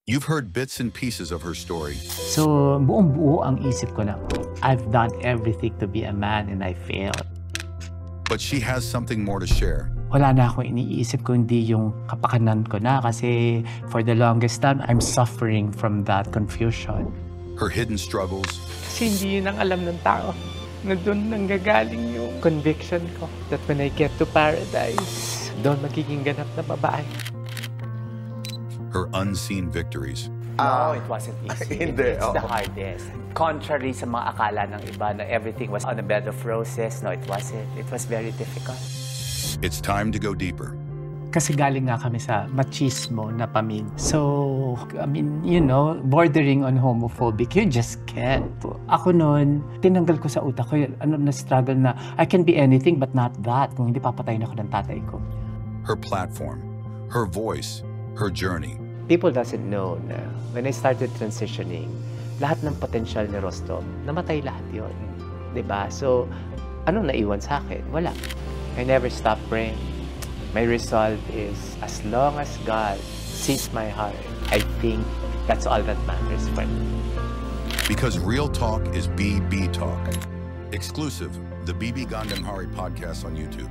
You've heard bits and pieces of her story. So, buong-buo ang isip ko na, I've done everything to be a man and I failed. But she has something more to share. Wala na akong iniisip kundi yung kapakanan ko na kasi for the longest time, I'm suffering from that confusion. Her hidden struggles. Kasi hindi yun ang alam ng tao na doon nanggagaling yung conviction ko that when I get to paradise, doon magiging ganap na babae. Her unseen victories. No, it wasn't easy. Hindi, It's the oo. hardest. Contrary sa mga akala ng iba na everything was on a bed of roses, no, it wasn't. It was very difficult. It's time to go deeper. Kasi galing nga kami sa machismo na pamilya. So, I mean, you know, bordering on homophobic, you just can't. Ako noon, tinanggal ko sa utak ko, na-struggle na, I can be anything but not that, kung hindi papatayin ako ng tatay ko. Her platform. Her voice. Her journey. People doesn't know na when I started transitioning, lahat ng potential ni Rostom, namatay lahat yun. Diba? So, anong naiwan sa akin? Wala. I never stopped praying. My resolve is, as long as God sees my heart, I think that's all that matters for me. Because real talk is BB Talk. Exclusive, the BB Gandamhari podcast on YouTube.